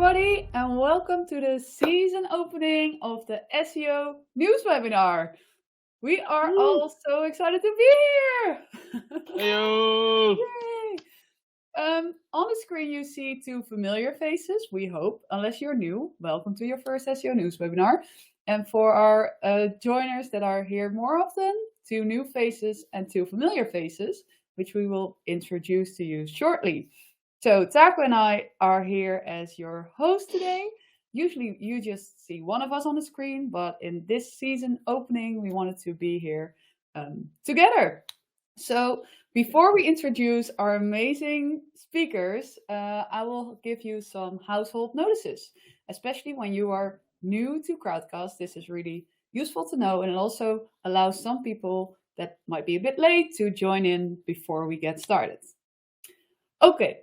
everybody, and welcome to the season opening of the SEO news webinar. We are all so excited to be here. Heyo! Yay! On the screen, you see two familiar faces, we hope, unless you're new. Welcome to your first SEO news webinar. And for our joiners that are here more often, two new faces and two familiar faces, which we will introduce to you shortly. So Taco and I are here as your host today. Usually you just see one of us on the screen, but in this season opening, we wanted to be here together. So before we introduce our amazing speakers, I will give you some household notices, especially when you are new to Crowdcast. This is really useful to know, and it also allows some people that might be a bit late to join in before we get started. Okay.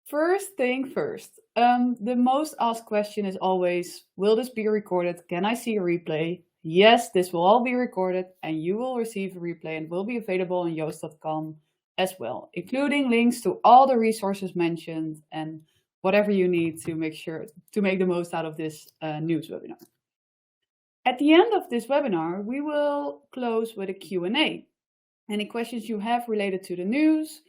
First thing first, the most asked question is always, will this be recorded? Can I see a replay? Yes, this will all be recorded and you will receive a replay and will be available on Yoast.com as well, including links to all the resources mentioned and whatever you need to make the most out of this news webinar. At the end of this webinar, we will close with a Q&A. Any questions you have related to the news,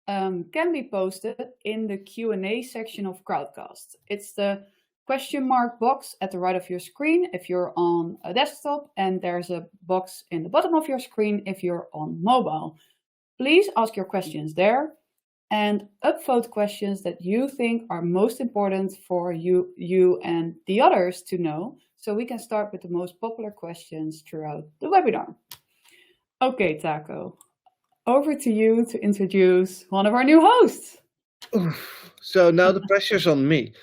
can be posted in the Q&A section of Crowdcast. It's the question mark box at the right of your screen if you're on a desktop, and there's a box in the bottom of your screen if you're on mobile. Please ask your questions there and upvote questions that you think are most important for you and the others to know, so we can start with the most popular questions throughout the webinar. Okay, Taco. Over to you to introduce one of our new hosts. So now the pressure's on me.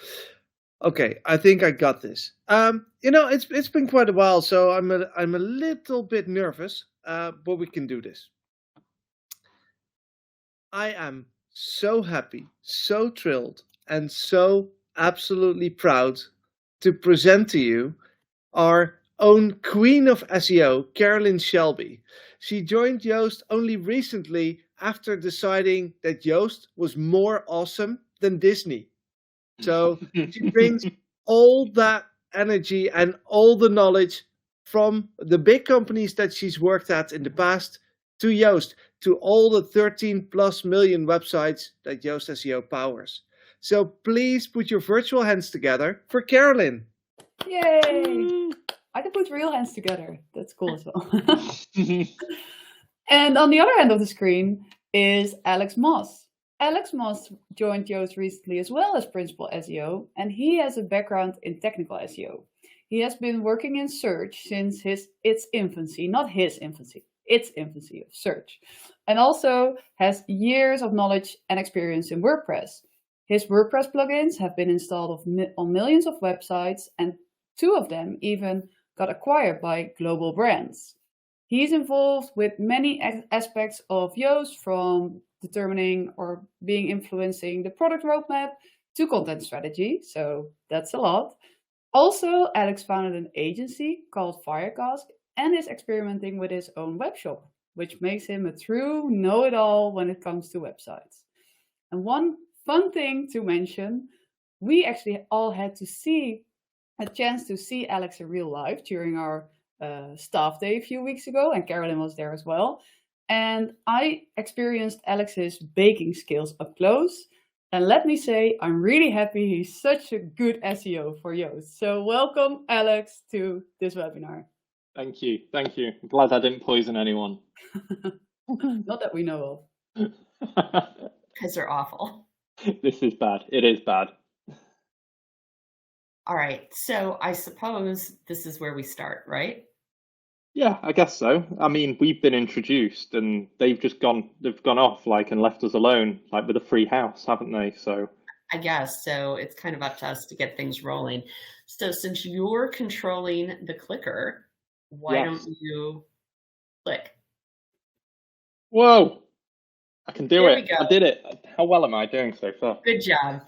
Okay, I think I got this. It's been quite a while, so I'm a little bit nervous, but we can do this. I am so happy, so thrilled, and so absolutely proud to present to you our own queen of SEO, Carolyn Shelby. She joined Yoast only recently after deciding that Yoast was more awesome than Disney. So she brings all that energy and all the knowledge from the big companies that she's worked at in the past to Yoast, to all the 13+ million websites that Yoast SEO powers. So please put your virtual hands together for Carolyn. Yay! I can put real hands together. That's cool as well. And on the other end of the screen is Alex Moss. Alex Moss joined Yoast recently as well as Principal SEO, and he has a background in technical SEO. He has been working in search since its infancy of search, and also has years of knowledge and experience in WordPress. His WordPress plugins have been installed on millions of websites, and 2 of them even got acquired by global brands. He's involved with many aspects of Yoast, from determining or influencing the product roadmap to content strategy, so that's a lot. Also, Alex founded an agency called Firecask and is experimenting with his own webshop, which makes him a true know-it-all when it comes to websites. And one fun thing to mention, we actually all had a chance to see Alex in real life during our staff day a few weeks ago, and Carolyn was there as well. And I experienced Alex's baking skills up close. And let me say, I'm really happy he's such a good SEO for Yoast. So welcome, Alex, to this webinar. Thank you. I'm glad I didn't poison anyone. Not that we know of. Because they're awful. This is bad. It is bad. All right, so I suppose this is where we start, right? Yeah, I guess so. I mean, we've been introduced and they've gone off and left us alone, with a free house, haven't they? So I guess so. It's kind of up to us to get things rolling. So since you're controlling the clicker, why don't you click? Whoa! I can do there it. I did it. How well am I doing so far? Good job.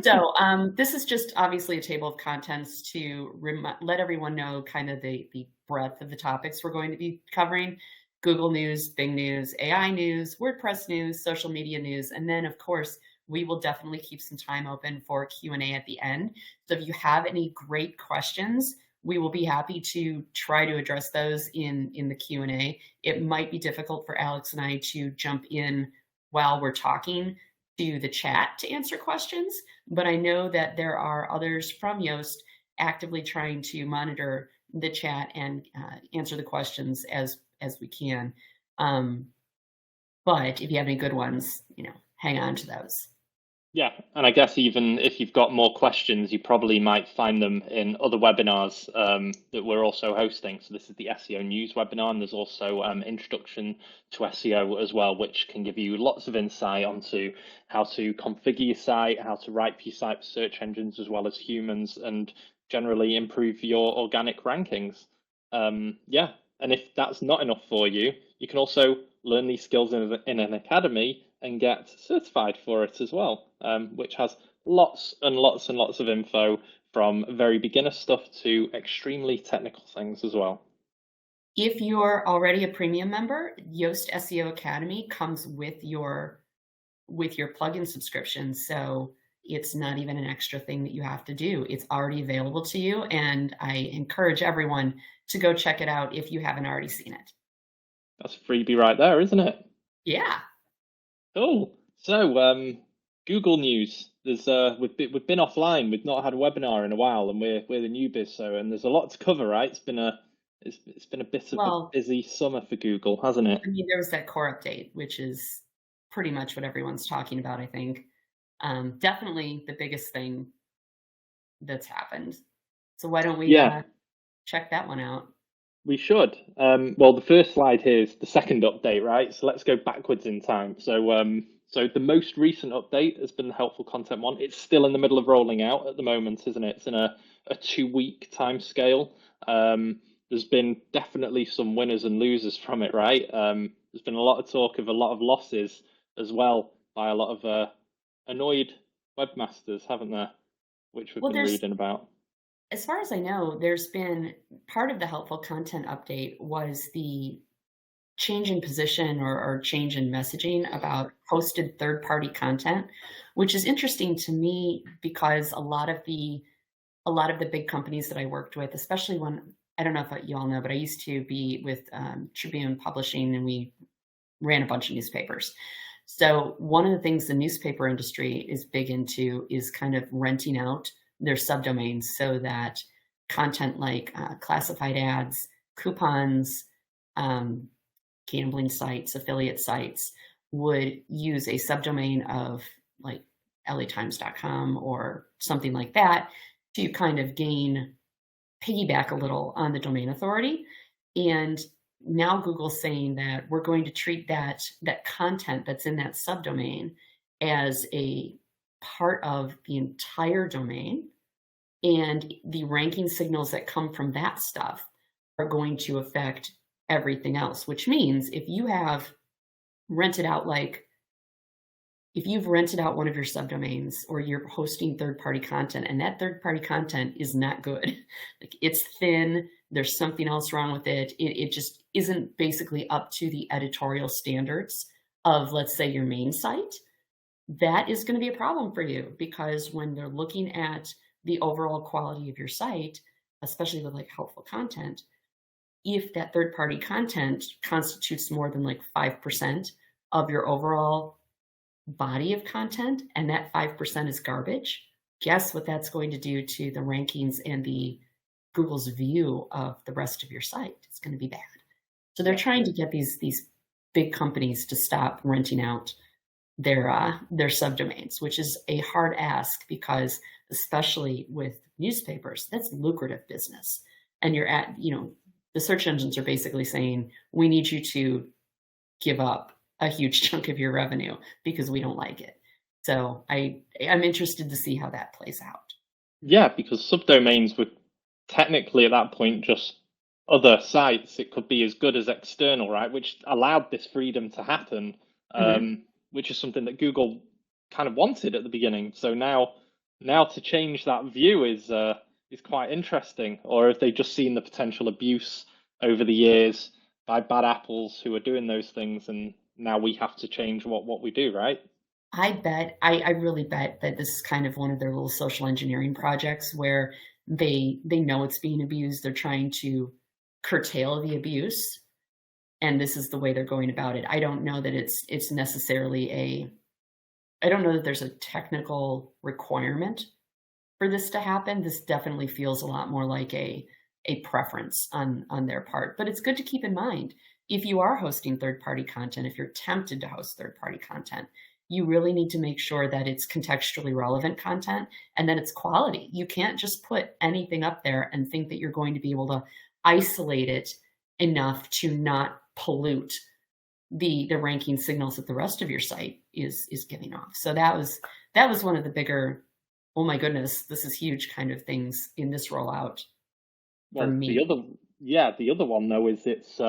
So this is just obviously a table of contents to let everyone know kind of the breadth of the topics we're going to be covering. Google News, Bing News, AI News, WordPress News, social media news, and then of course we will definitely keep some time open for Q&A at the end. So if you have any great questions, we will be happy to try to address those in the Q&A. It might be difficult for Alex and I to jump in while we're talking to the chat to answer questions, but I know that there are others from Yoast actively trying to monitor the chat and answer the questions as we can. But if you have any good ones, hang on to those. Yeah, and I guess even if you've got more questions, you probably might find them in other webinars that we're also hosting. So this is the SEO News webinar, and there's also Introduction to SEO as well, which can give you lots of insight onto how to configure your site, how to write for your site for search engines as well as humans, and generally improve your organic rankings. Yeah, and if that's not enough for you, you can also learn these skills in an academy and get certified for it as well, which has lots and lots and lots of info from very beginner stuff to extremely technical things as well. If you're already a premium member, Yoast SEO Academy comes with your plugin subscription. So it's not even an extra thing that you have to do. It's already available to you. And I encourage everyone to go check it out if you haven't already seen it. That's a freebie right there, isn't it? Yeah. Cool. So Google News. There's we've been offline. We've not had a webinar in a while, and we're the newbies. So and there's a lot to cover, right? It's been a bit of a busy summer for Google, hasn't it? I mean, there was that core update, which is pretty much what everyone's talking about, I think. Definitely the biggest thing that's happened. So why don't we check that one out? We should. Well, the first slide here is the second update, right? So let's go backwards in time. So the most recent update has been the helpful content one. It's still in the middle of rolling out at the moment, isn't it? It's in a 2-week time scale. There's been definitely some winners and losers from it, right? There's been a lot of talk of a lot of losses as well by a lot of annoyed webmasters, haven't there? Which we've been reading about. As far as I know, there's been part of the helpful content update was the change in position or change in messaging about hosted third-party content, which is interesting to me because a lot of the big companies that I worked with, especially when, I don't know if you all know, but I used to be with Tribune Publishing, and we ran a bunch of newspapers. So one of the things the newspaper industry is big into is kind of renting out their subdomains so that content like classified ads, coupons, gambling sites, affiliate sites would use a subdomain of like latimes.com or something like that to kind of piggyback a little on the domain authority. And now Google's saying that we're going to treat that content that's in that subdomain as a part of the entire domain, and the ranking signals that come from that stuff are going to affect everything else, which means if you have rented out, if you've rented out one of your subdomains or you're hosting third-party content and that third-party content is not good, like it's thin, there's something else wrong with it, it just isn't basically up to the editorial standards of, let's say, your main site, that is going to be a problem for you, because when they're looking at the overall quality of your site, especially with like helpful content, if that third-party content constitutes more than like 5% of your overall body of content, and that 5% is garbage, guess what that's going to do to the rankings and the Google's view of the rest of your site? It's going to be bad. So they're trying to get these big companies to stop renting out their subdomains, which is a hard ask because, especially with newspapers, that's lucrative business. And the search engines are basically saying, we need you to give up a huge chunk of your revenue because we don't like it. So I'm interested to see how that plays out. Yeah, because subdomains would technically at that point just other sites. It could be as good as external, right? Which allowed this freedom to happen, which is something that Google kind of wanted at the beginning. So now to change that view is quite interesting. Or have they just seen the potential abuse over the years by bad apples who are doing those things, and now we have to change what we do, right? I really bet that this is kind of one of their little social engineering projects where they know it's being abused. They're trying to curtail the abuse, and this is the way they're going about it. I don't know that it's necessarily I don't know that there's a technical requirement for this to happen. This definitely feels a lot more like a preference on their part. But it's good to keep in mind, if you are hosting third-party content, if you're tempted to host third-party content, you really need to make sure that it's contextually relevant content and that it's quality. You can't just put anything up there and think that you're going to be able to isolate it enough to not pollute the ranking signals that the rest of your site is giving off. So that was one of the bigger, oh my goodness, this is huge kind of things in this rollout for me. The other one though is it's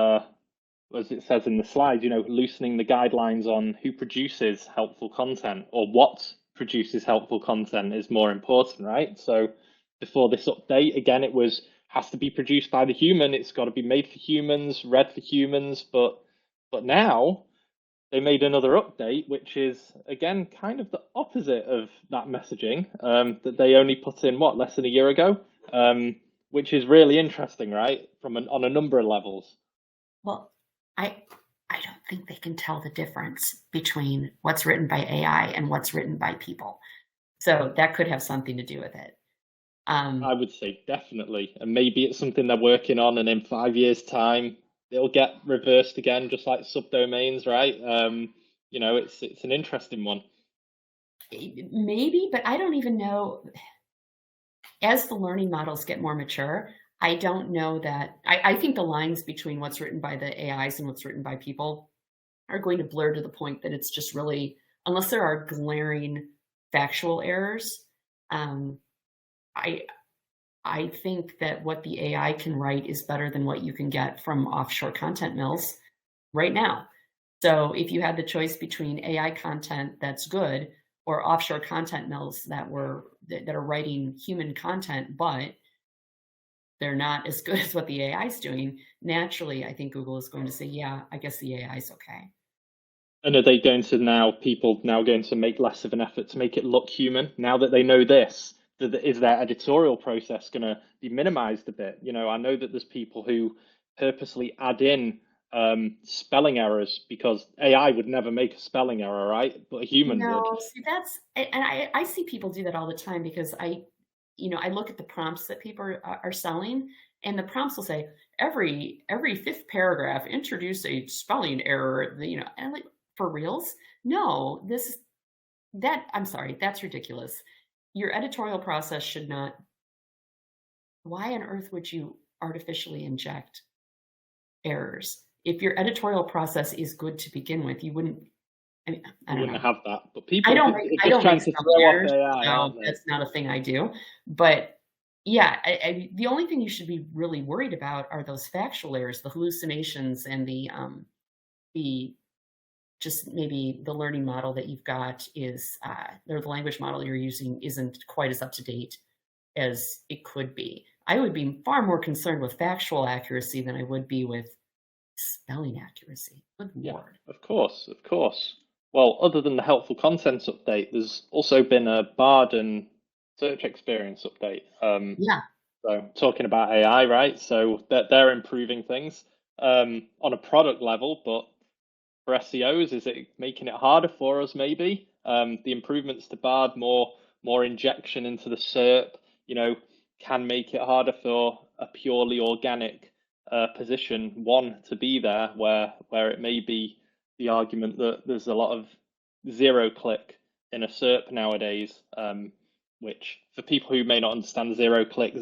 as it says in the slide, loosening the guidelines on who produces helpful content or what produces helpful content is more important, right? So before this update, again, has to be produced by the human. It's got to be made for humans, read for humans. But now they made another update, which is again kind of the opposite of that messaging that they only put in less than a year ago, which is really interesting, right? On a number of levels. Well, I don't think they can tell the difference between what's written by AI and what's written by people. So that could have something to do with it. I would say definitely. And maybe it's something they're working on, and in 5 years' time, it'll get reversed again, just like subdomains, right? It's an interesting one. Maybe, but I don't even know. As the learning models get more mature, I don't know that. I think the lines between what's written by the AIs and what's written by people are going to blur to the point that it's just really, unless there are glaring factual errors, I think that what the AI can write is better than what you can get from offshore content mills right now. So if you had the choice between AI content that's good or offshore content mills that are writing human content, but they're not as good as what the AI is doing, naturally, I think Google is going to say, yeah, I guess the AI is okay. And are they going to people going to make less of an effort to make it look human now that they know this? Is their editorial process going to be minimized a bit? I know that there's people who purposely add in spelling errors because AI would never make a spelling error, right? But a human would. See, I see people do that all the time because I look at the prompts that people are selling, and the prompts will say every fifth paragraph introduce a spelling error, and I'm like, for reals? No, I'm sorry, that's ridiculous. Your editorial process should not. Why on earth would you artificially inject errors? If your editorial process is good to begin with, you wouldn't. I mean, I don't know. Have that, but people. I don't trying to throw off AI, so that's not a thing I do. But yeah, the only thing you should be really worried about are those factual errors, the hallucinations, and the just maybe the learning model that you've got is, or the language model you're using isn't quite as up to date as it could be. I would be far more concerned with factual accuracy than I would be with spelling accuracy. Good Lord. Of course. Well, other than the helpful contents update, there's also been a Bard and search experience update. So talking about AI, right? So they're improving things on a product level, but for SEOs, is it making it harder for us? Maybe the improvements to Bard, more injection into the SERP, can make it harder for a purely organic position one to be there, where it may be the argument that there's a lot of zero click in a SERP nowadays, which for people who may not understand zero click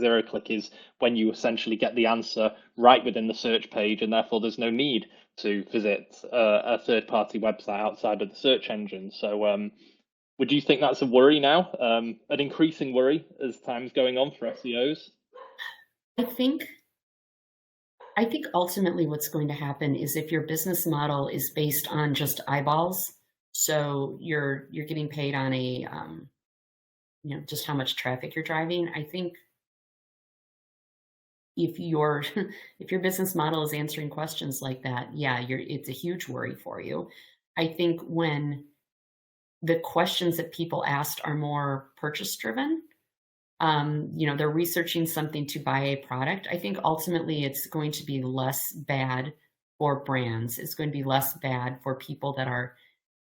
is when you essentially get the answer right within the search page, and therefore there's no need to visit a third-party website outside of the search engine. So would you think that's a worry now, an increasing worry as time's going on for SEOs? I think ultimately what's going to happen is if your business model is based on just eyeballs, so you're getting paid on a just how much traffic you're driving. I think if your business model is answering questions like that, yeah, it's a huge worry for you. I think when the questions that people asked are more purchase driven. They're researching something to buy a product. I think ultimately it's going to be less bad for brands. It's going to be less bad for people that are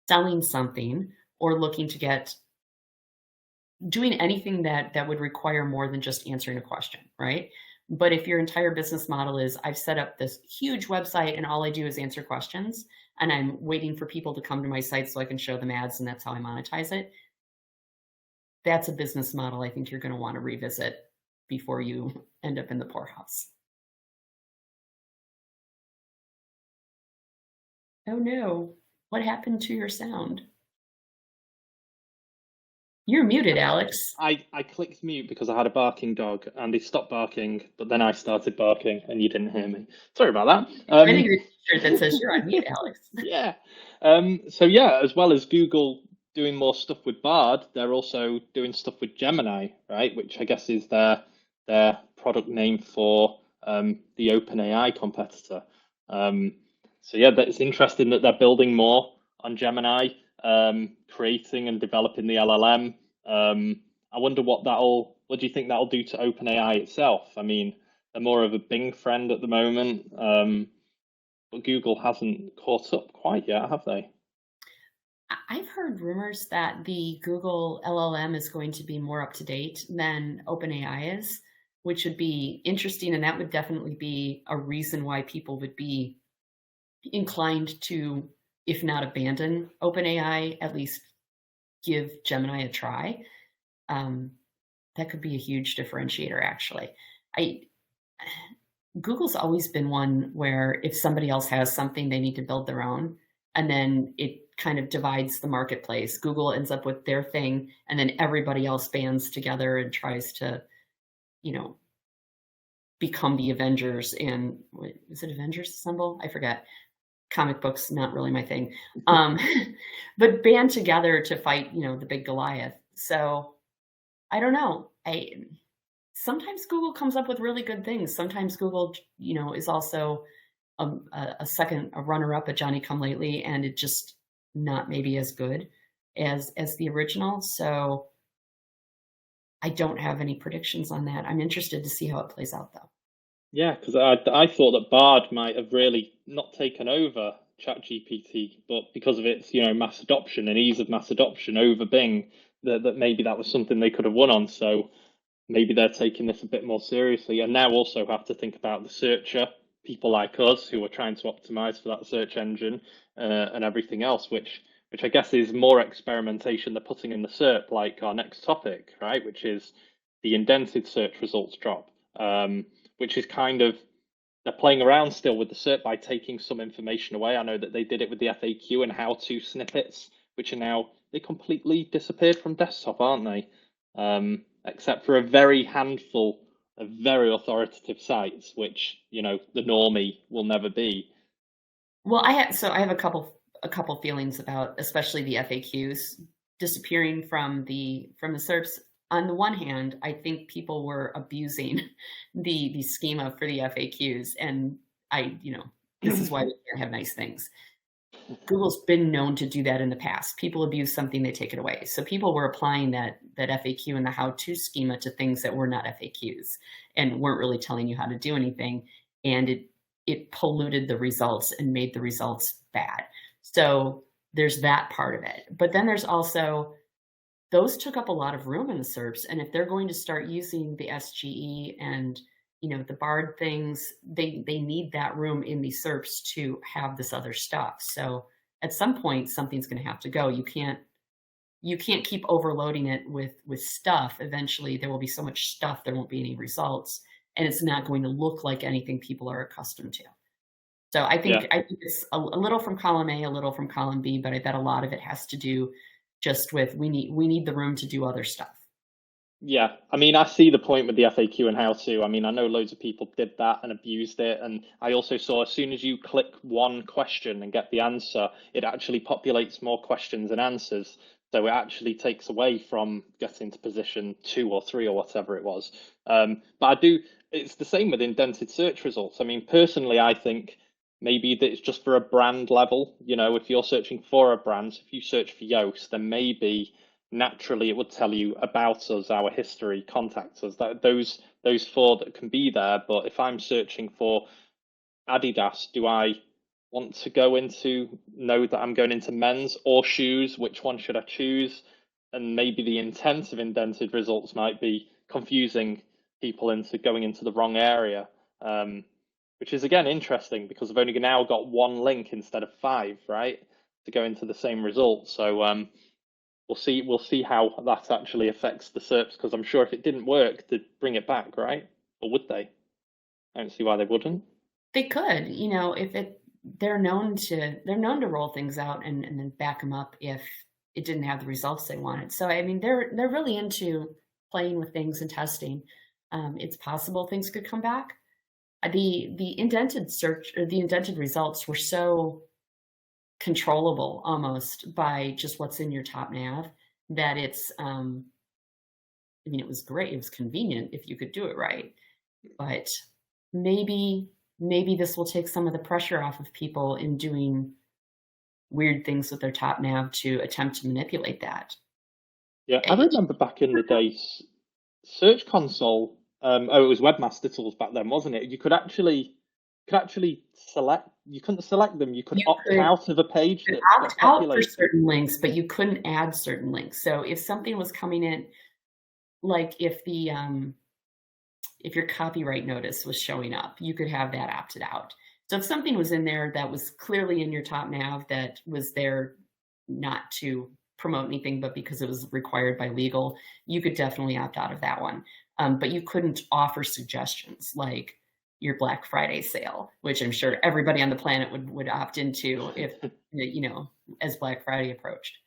selling something or looking to doing anything that would require more than just answering a question, right? But if your entire business model is, I've set up this huge website and all I do is answer questions and I'm waiting for people to come to my site so I can show them ads and that's how I monetize it, that's a business model I think you're going to want to revisit before you end up in the poorhouse. Oh no, what happened to your sound? You're muted, Alex. I clicked mute because I had a barking dog and he stopped barking, but then I started barking and you didn't hear me. Sorry about that. I think your t-shirt that says you're on mute, Alex. Yeah. So yeah, as well as Google doing more stuff with Bard, they're also doing stuff with Gemini, right? Which I guess is their product name for the OpenAI competitor. So yeah, it's interesting that they're building more on Gemini, creating and developing the LLM. I wonder what do you think that'll do to OpenAI itself? I mean, they're more of a Bing friend at the moment, but Google hasn't caught up quite yet, have they? I've heard rumors that the Google LLM is going to be more up to date than OpenAI is, which would be interesting. And that would definitely be a reason why people would be inclined to, if not abandon OpenAI, at least give Gemini a try. That could be a huge differentiator, actually. Google's always been one where if somebody else has something, they need to build their own. And then it kind of divides the marketplace. Google ends up with their thing, and then everybody else bands together and tries to, become the Avengers. And is it Avengers Assemble? I forget. Comic books, not really my thing. But band together to fight, the big Goliath. So I don't know. Sometimes Google comes up with really good things. Sometimes Google, is also a runner-up at Johnny Come Lately, and it just not maybe as good as the original. So I don't have any predictions on that. I'm interested to see how it plays out, though. Yeah, because I thought that Bard might have really not taken over ChatGPT, but because of its mass adoption and ease of mass adoption over Bing, that maybe that was something they could have won on. So maybe they're taking this a bit more seriously, and now also have to think about the searcher, people like us who are trying to optimize for that search engine and everything else, which I guess is more experimentation they're putting in the SERP, like our next topic, right? Which is the indented search results drop, which is kind of, they're playing around still with the SERP by taking some information away. I know that they did it with the FAQ and how-to snippets, which are now, they completely disappeared from desktop, aren't they? Except for a very handful of very authoritative sites, which the normie will never be. Well, I have a couple feelings about, especially the FAQs disappearing from the SERPs. On the one hand, I think people were abusing the schema for the FAQs, and this is why we can't have nice things. Google's been known to do that in the past. People abuse something, they take it away. So people were applying that FAQ and the how-to schema to things that were not FAQs and weren't really telling you how to do anything. And it polluted the results and made the results bad. So there's that part of it. But then there's also, those took up a lot of room in the SERPs. And if they're going to start using the SGE and the Bard things, they need that room in the SERPs to have this other stuff. So at some point, something's going to have to go. You can't keep overloading it with stuff. Eventually, there will be so much stuff, there won't be any results, and it's not going to look like anything people are accustomed to. So I think it's a little from column A, a little from column B, but I bet a lot of it has to do just with we need the room to do other stuff. Yeah, I mean, I see the point with the FAQ and how to. I mean, I know loads of people did that and abused it. And I also saw as soon as you click one question and get the answer, it actually populates more questions and answers. So it actually takes away from getting to position 2 or 3 or whatever it was. But it's the same with indented search results. I mean, personally, I think maybe that it's just for a brand level. You know, if you're searching for a brand, so if you search for Yoast, then maybe naturally it would tell you about us, our history, contact us, that those four that can be there. But if I'm searching for Adidas, do I want to know that I'm going into men's or shoes? Which one should I choose? And maybe the intent of indented results might be confusing people into going into the wrong area, which is again interesting because I've only now got one link instead of 5, right, to go into the same result. So we'll see how that actually affects the SERPs, because I'm sure if it didn't work, they'd bring it back, right? Or would they? I don't see why they wouldn't. They could, you know, if they're known to roll things out and then back them up if it didn't have the results they wanted. So I mean, they're really into playing with things and testing. It's possible things could come back. The indented search or the indented results were so controllable almost by just what's in your top nav that it's I mean, it was great, it was convenient if you could do it right, but maybe this will take some of the pressure off of people in doing weird things with their top nav to attempt to manipulate that. Yeah, I remember back in the days, Search Console. It was Webmaster Tools back then, wasn't it? You could actually select. You couldn't select them. You could opt out of a page. You could opt out for certain links, but you couldn't add certain links. So if something was coming in, like if your copyright notice was showing up, you could have that opted out. So if something was in there that was clearly in your top nav that was there not to promote anything, but because it was required by legal, you could definitely opt out of that one. But you couldn't offer suggestions like your Black Friday sale, which I'm sure everybody on the planet would opt into if, you know, as Black Friday approached.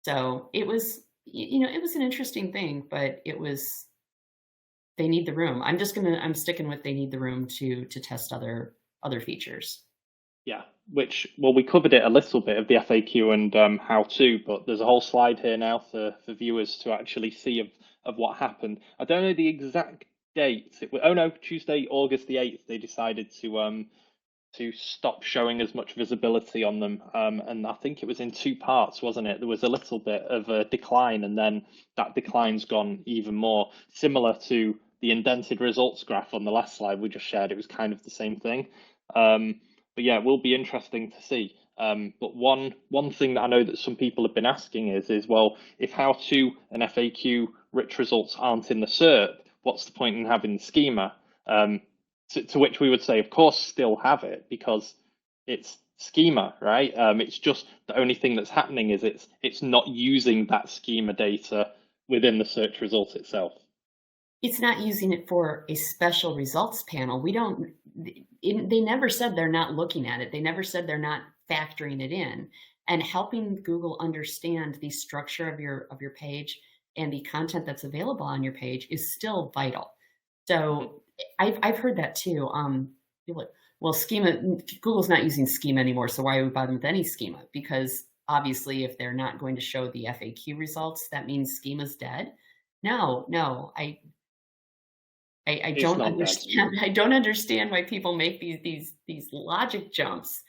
So it was, you know, it was an interesting thing, but it was, they need the room. I'm sticking with they need the room to test other features. Yeah, which, well, we covered it a little bit of the FAQ and how to, but there's a whole slide here now for viewers to actually see of what happened. I don't know the exact date. Tuesday, August the 8th, they decided to stop showing as much visibility on them. And I think it was in 2 parts, wasn't it? There was a little bit of a decline, and then that decline's gone even more, similar to the indented results graph on the last slide we just shared. It was kind of the same thing. But yeah, it will be interesting to see. But one thing that I know that some people have been asking is well, if how to and FAQ rich results aren't in the SERP, what's the point in having the schema? To which we would say, of course, still have it, because it's schema, right? It's just the only thing that's happening is it's not using that schema data within the search result itself. It's not using it for a special results panel. They never said they're not looking at it. They never said they're not factoring it in. And helping Google understand the structure of your page and the content that's available on your page is still vital. So I've heard that too. People like, well, schema, Google's not using schema anymore, so why would we bother with any schema? Because obviously, if they're not going to show the FAQ results, that means schema's dead. No, I don't understand. I don't understand why people make these logic jumps.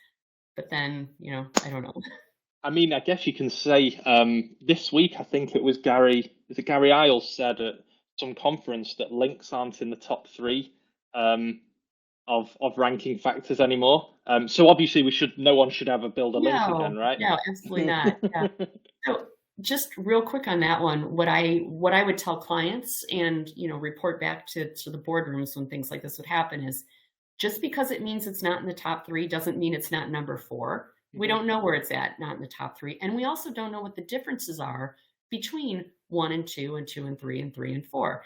But then, you know, I don't know. I mean, I guess you can say this week, I think it was Gary Isles said at some conference that links aren't in the top 3 of ranking factors anymore. So obviously no one should ever build a link again, right? No, absolutely not. Yeah. So just real quick on that one, what I would tell clients and, you know, report back to the boardrooms when things like this would happen is, just because it means it's not in the top 3 doesn't mean it's not number 4. We don't know where it's at, not in the top 3. And we also don't know what the differences are between 1 and 2 and 2 and 3 and 3 and 4.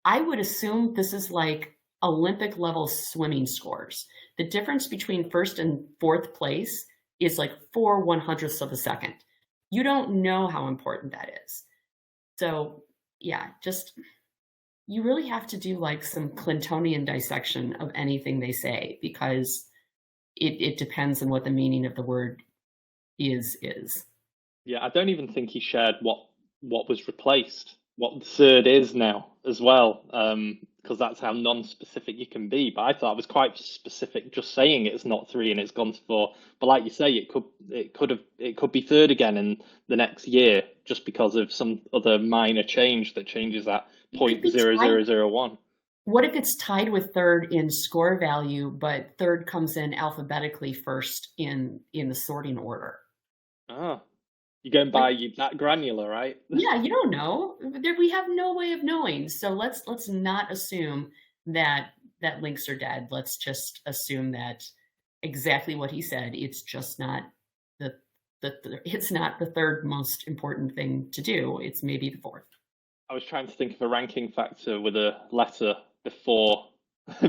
I would assume this is like Olympic level swimming scores. The difference between 1st and 4th place is like 4 100ths of a second. You don't know how important that is. So yeah, just, you really have to do like some Clintonian dissection of anything they say, because it depends on what the meaning of the word is. Yeah, I don't even think he shared what was replaced what the third is now as well, because that's how non-specific you can be. But I thought it was quite specific, just saying it's not 3 and it's gone to 4. But like you say, it could be third again in the next year, just because of some other minor change that changes that It could be tied. 0.0001. What if it's tied with third in score value, but third comes in alphabetically first in the sorting order? Ah, you're going by that granular, right? Yeah, you don't know. We have no way of knowing. So let's not assume that links are dead. Let's just assume that exactly what he said. It's just not it's not the third most important thing to do. It's maybe the fourth. I was trying to think of a ranking factor with a letter before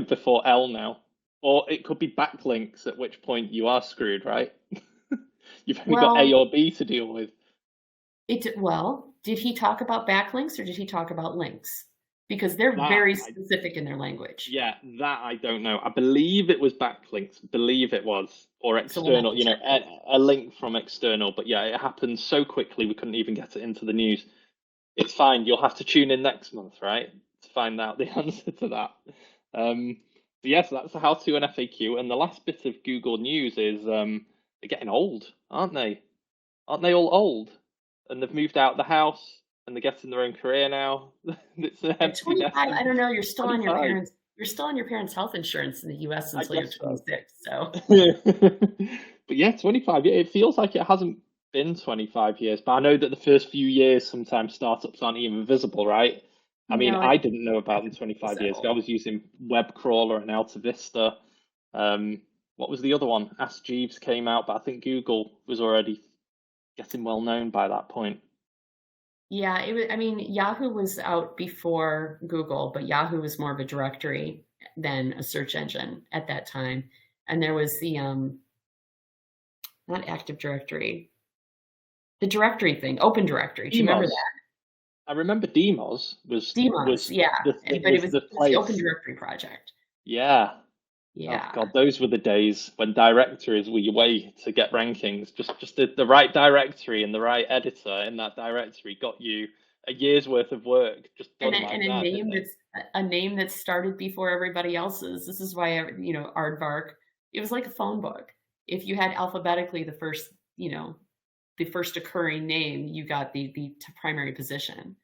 before L now, or it could be backlinks. At which point you are screwed, right? You've only got A or B to deal with. Did he talk about backlinks or did he talk about links? Because they're very specific in their language. Yeah, that I don't know. I believe it was backlinks. Believe it was, or external. You know, a link from external. But yeah, it happened so quickly we couldn't even get it into the news. It's fine. You'll have to tune in next month, right, to find out the answer to that. But yes, that's a how-to and FAQ. And the last bit of Google News is they're getting old, aren't they? Aren't they all old? And they've moved out the house and they're getting their own career now. It's an empty 25. nest. I don't know. You're still on your parents. You're still on your parents' health insurance in the U.S. until you're 26. So. But yeah, 25. It feels like it hasn't been 25 years, but I know that the first few years sometimes startups aren't even visible, right? I mean, I didn't know about them 25 years ago. I was using web crawler and Alta Vista. What was the other one? Ask Jeeves came out, but I think Google was already getting well known by that point. Yeah, it was. I mean, Yahoo was out before Google, but Yahoo was more of a directory than a search engine at that time. And there was the not Active Directory, the directory thing, Open Directory. Do you remember that? I remember Demos was yeah, but it was the Open Directory project. Yeah. Yeah. Oh God, those were the days when directories were your way to get rankings. Just the right directory and the right editor in that directory got you a year's worth of work. Just done a name that started before everybody else's. This is why Aardvark. It was like a phone book. If you had alphabetically the first occurring name, you got the primary position.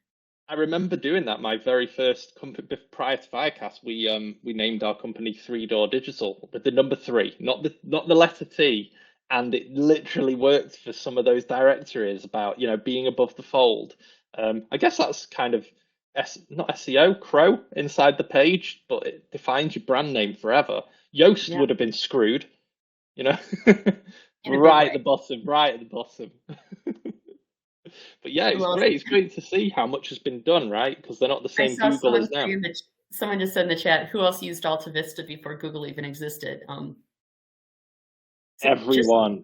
I remember doing that. My very first company prior to Firecast, we named our company 3 Door Digital with the number 3, not the letter T, and it literally worked for some of those directories about being above the fold. I guess that's kind of not SEO, crow inside the page, but it defines your brand name forever. Yoast would have been screwed, right at the bottom. But yeah, it's great. It's great to see how much has been done, right? Because they're not the same Google as now. Someone just said in the chat, who else used Alta Vista before Google even existed? Everyone.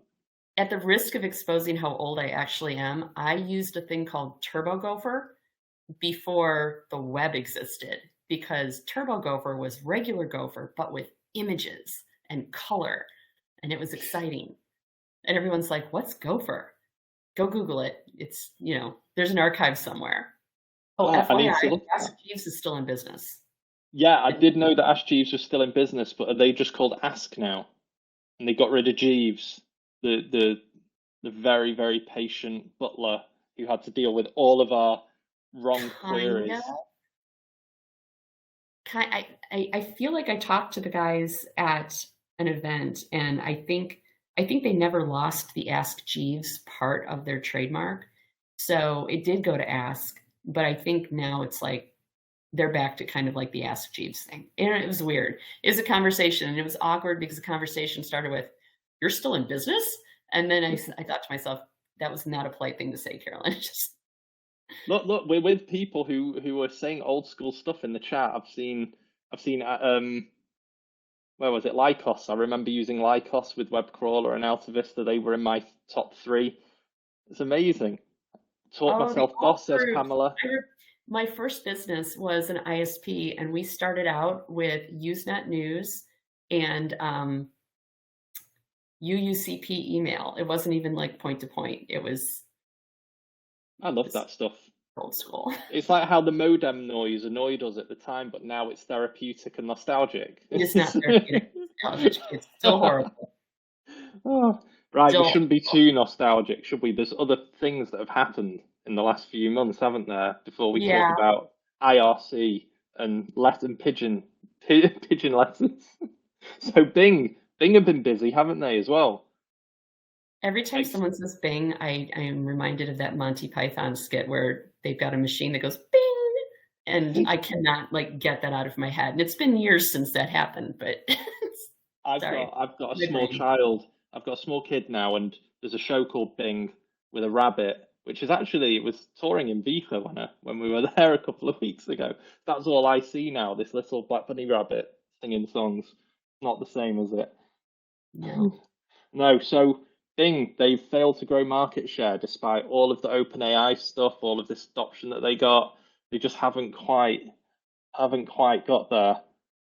At the risk of exposing how old I actually am, I used a thing called Turbo Gopher before the web existed, because Turbo Gopher was regular Gopher, but with images and color, and it was exciting. And everyone's like, what's Gopher? Go Google it. It's, there's an archive somewhere. Oh, FYI, Ask Jeeves is still in business. Yeah, I did know that Ask Jeeves was still in business, but are they just called Ask now? And they got rid of Jeeves, the very, very patient butler who had to deal with all of our wrong queries. I feel like I talked to the guys at an event, and I think they never lost the Ask Jeeves part of their trademark. So it did go to Ask, but I think now it's like they're back to kind of like the Ask Jeeves thing. And it was weird. It was a conversation, and it was awkward because the conversation started with, "You're still in business?" And then I thought to myself, that was not a polite thing to say, Carolyn. Just look, we're with people who are saying old school stuff in the chat. I've seen where was it? Lycos. I remember using Lycos with web crawler and Alta Vista. They were in my top 3. It's amazing. Taught myself DOS, says Pamela. My first business was an ISP, and we started out with Usenet News and UUCP email. It wasn't even like point to point. It was. I love that stuff. old school. It's like how the modem noise annoyed us at the time, but now it's therapeutic and nostalgic. It's not therapeutic. It's still horrible. Oh, right, we Still shouldn't be too nostalgic, should we? There's other things that have happened in the last few months, haven't there? Before we Yeah. talk about IRC and pigeon lessons. So Bing have been busy, haven't they, as well? Every time someone says Bing, I am reminded of that Monty Python skit where they've got a machine that goes Bing, and I cannot get that out of my head. And it's been years since that happened, but I've got a small child. I've got a small kid now, and there's a show called Bing with a rabbit, which is actually, it was touring in Vico when we were there a couple of weeks ago. That's all I see now, this little black bunny rabbit singing songs. Not the same, is it? No. No, so Bing, they've failed to grow market share despite all of the OpenAI stuff, all of this adoption that they got. They just haven't quite got there.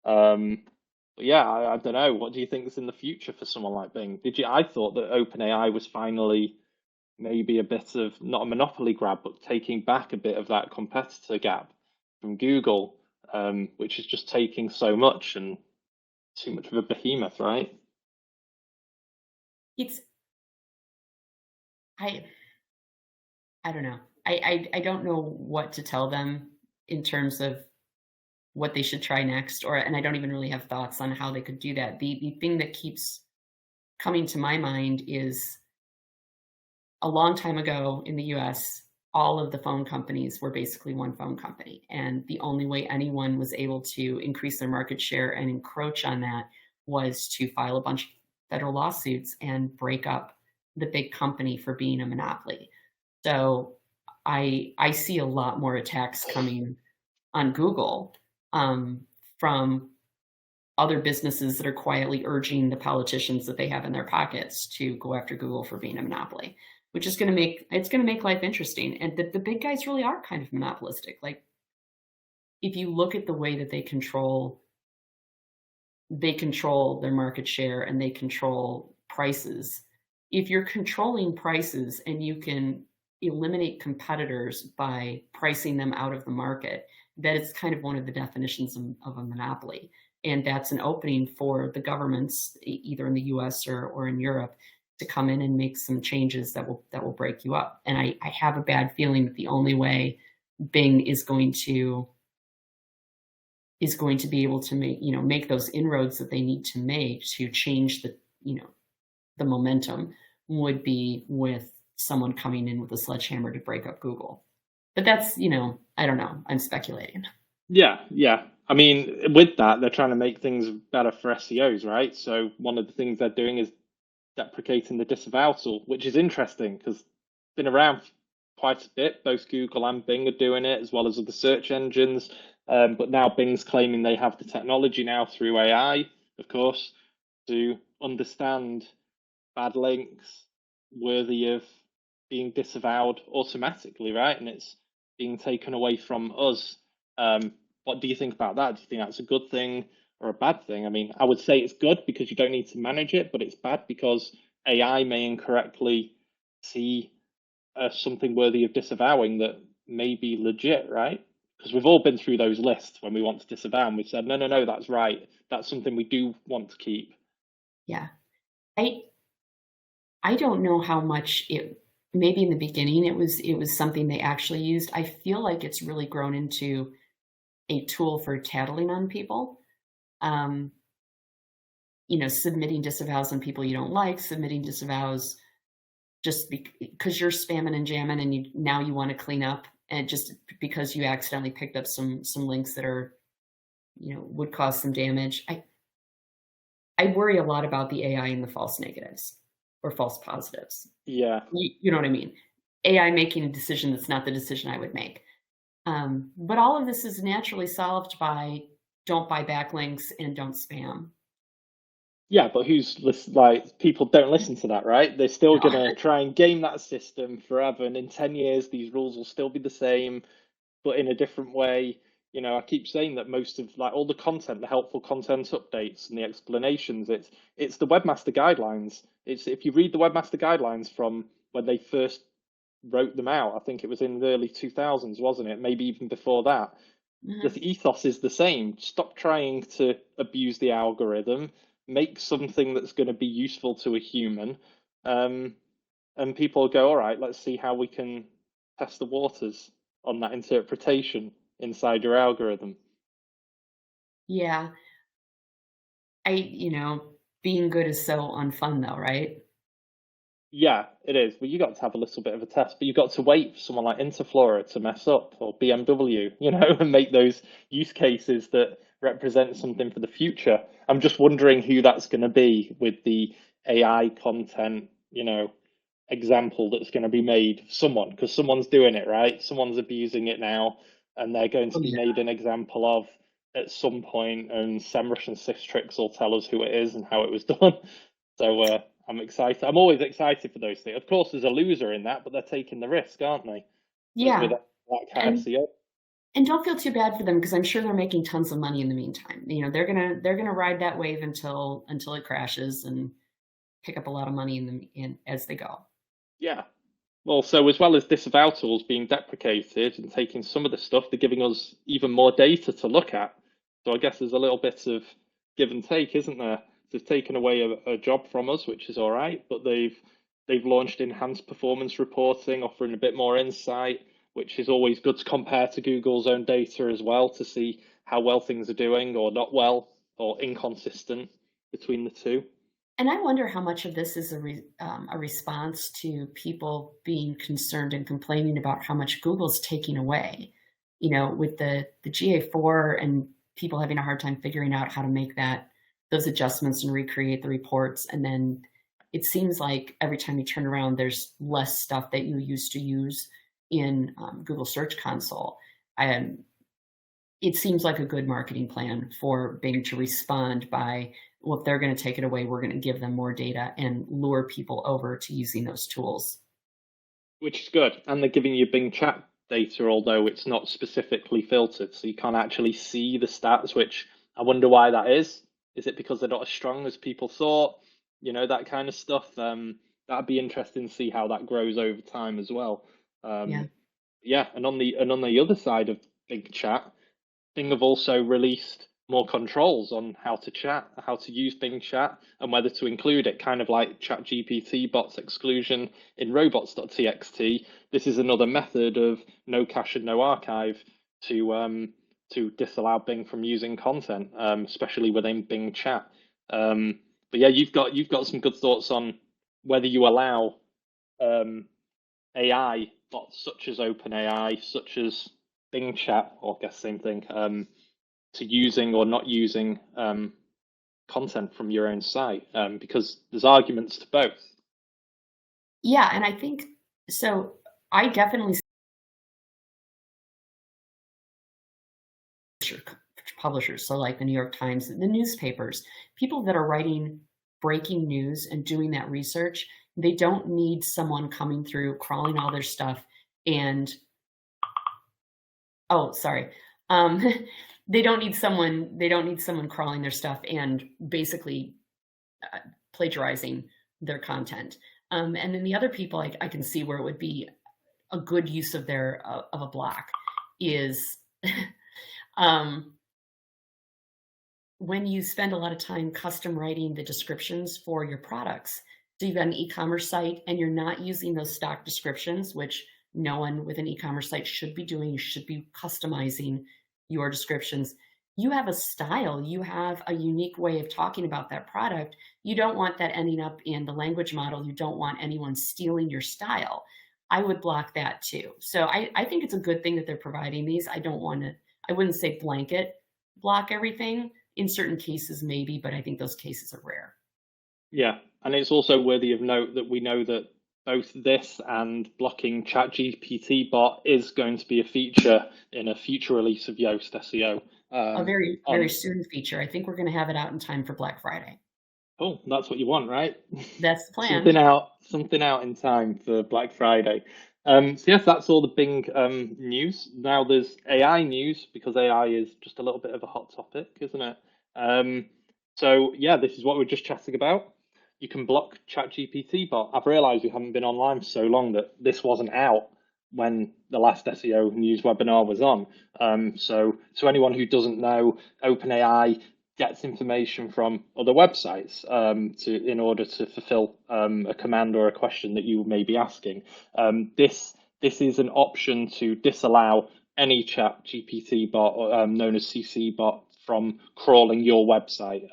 But yeah, I don't know. What do you think is in the future for someone like Bing? I thought that OpenAI was finally maybe a bit of, not a monopoly grab, but taking back a bit of that competitor gap from Google, which is just taking so much and too much of a behemoth, right? I don't know. I don't know what to tell them in terms of what they should try next, and I don't even really have thoughts on how they could do that. The thing that keeps coming to my mind is a long time ago in the US, all of the phone companies were basically one phone company. And the only way anyone was able to increase their market share and encroach on that was to file a bunch of federal lawsuits and break up the big company for being a monopoly. So I see a lot more attacks coming on Google from other businesses that are quietly urging the politicians that they have in their pockets to go after Google for being a monopoly, which is going to make life interesting. And the big guys really are kind of monopolistic. Like, if you look at the way that they control their market share and they control prices. If you're controlling prices and you can eliminate competitors by pricing them out of the market, that is kind of one of the definitions of a monopoly. And that's an opening for the governments, either in the US or in Europe, to come in and make some changes that will break you up. And I have a bad feeling that the only way Bing is going to be able to make those inroads that they need to make to change the momentum would be with someone coming in with a sledgehammer to break up Google. But that's, I don't know. I'm speculating. Yeah. I mean, with that, they're trying to make things better for SEOs, right? So one of the things they're doing is deprecating the disavow tool, which is interesting because it's been around quite a bit. Both Google and Bing are doing it, as well as other search engines. But now Bing's claiming they have the technology now through AI, of course, to understand bad links worthy of being disavowed automatically, right? And it's being taken away from us. What do you think about that? Do you think that's a good thing or a bad thing? I mean, I would say it's good because you don't need to manage it, but it's bad because AI may incorrectly see something worthy of disavowing that may be legit, right? Because we've all been through those lists when we want to disavow and we've said, no, that's right. That's something we do want to keep. Yeah. I don't know how much maybe in the beginning it was something they actually used. I feel like it's really grown into a tool for tattling on people. Submitting disavows on people you don't like, submitting disavows just because you're spamming and jamming and now you want to clean up, and just because you accidentally picked up some links that are, would cause some damage. I worry a lot about the AI and the false negatives or false positives. Yeah. You know what I mean? AI making a decision that's not the decision I would make. But all of this is naturally solved by don't buy backlinks and don't spam. Yeah, but people don't listen to that, right? They're still going to try and game that system forever. And in 10 years, these rules will still be the same, but in a different way. I keep saying that most of all the content, the helpful content updates and the explanations, it's the webmaster guidelines. If you read the webmaster guidelines from when they first wrote them out. I think it was in the early 2000s, wasn't it? Maybe even before that. Mm-hmm. The ethos is the same. Stop trying to abuse the algorithm. Make something that's going to be useful to a human. And people go, all right, let's see how we can test the waters on that interpretation inside your algorithm. Yeah. Being good is so unfun though, right? Yeah, it is. Well, you got to have a little bit of a test, but you've got to wait for someone like Interflora to mess up, or BMW, and make those use cases that represent something for the future. I'm just wondering who that's going to be with the AI content, example that's going to be made. Someone, because someone's doing it, right? Someone's abusing it now, and they're going to be made an example of at some point, and SEMrush and Systrix will tell us who it is and how it was done. So I'm excited. I'm always excited for those things. Of course, there's a loser in that, but they're taking the risk, aren't they? Yeah. With that kind of SEO. And don't feel too bad for them, because I'm sure they're making tons of money in the meantime. They're gonna ride that wave until it crashes and pick up a lot of money as they go. Yeah. Well, so as well as disavow tools being deprecated and taking some of the stuff, they're giving us even more data to look at. So I guess there's a little bit of give and take, isn't there? They've taken away a job from us, which is all right, but they've launched enhanced performance reporting, offering a bit more insight, which is always good to compare to Google's own data as well, to see how well things are doing or not well or inconsistent between the two. And I wonder how much of this is a response to people being concerned and complaining about how much Google's taking away, with the GA4 and people having a hard time figuring out how to make those adjustments and recreate the reports. And then it seems like every time you turn around, there's less stuff that you used to use in Google Search Console. It seems like a good marketing plan for Bing to respond by, well, if they're going to take it away, we're going to give them more data and lure people over to using those tools. Which is good. And they're giving you Bing chat data, although it's not specifically filtered. So you can't actually see the stats, which I wonder why that is. Is it because they're not as strong as people thought? That kind of stuff. That'd be interesting to see how that grows over time as well. Yeah. And on the other side of Bing chat, Bing have also released more controls on how to chat, how to use Bing chat, and whether to include it, kind of like ChatGPT bots exclusion in robots.txt. This is another method of no cache and no archive to disallow Bing from using content, especially within Bing chat. But yeah, you've got some good thoughts on whether you allow AI bots such as OpenAI, such as Bing chat, or I guess same thing, to using or not using content from your own site, because there's arguments to both. Yeah, and I think so. I definitely publishers, so like the New York Times, the newspapers, people that are writing breaking news and doing that research, they don't need someone coming through, crawling all their stuff and they don't need someone crawling their stuff and basically plagiarizing their content. And then the other people I can see where it would be a good use of a block is when you spend a lot of time custom writing the descriptions for your products. So you've got an e-commerce site and you're not using those stock descriptions, which no one with an e-commerce site should be doing. You should be customizing your descriptions. You have a style, you have a unique way of talking about that product. You don't want that ending up in the language model. You don't want anyone stealing your style. I would block that too. So I think it's a good thing that they're providing these. I wouldn't say blanket block everything. In certain cases, maybe, but I think those cases are rare. Yeah, and it's also worthy of note that we know that both this and blocking ChatGPT bot is going to be a feature in a future release of Yoast SEO. A very, very soon feature. I think we're going to have it out in time for Black Friday. Oh, that's what you want, right? That's the plan. something out in time for Black Friday. So yes, that's all the Bing news. Now there's AI news, because AI is just a little bit of a hot topic, isn't it? So yeah, this is what we're just chatting about. you can block ChatGPT bot. I've realized we haven't been online for so long that this wasn't out when the last SEO news webinar was on. So anyone who doesn't know, OpenAI gets information from other websites in order to fulfill a command or a question that you may be asking. This is an option to disallow any ChatGPT bot known as CC bot from crawling your website.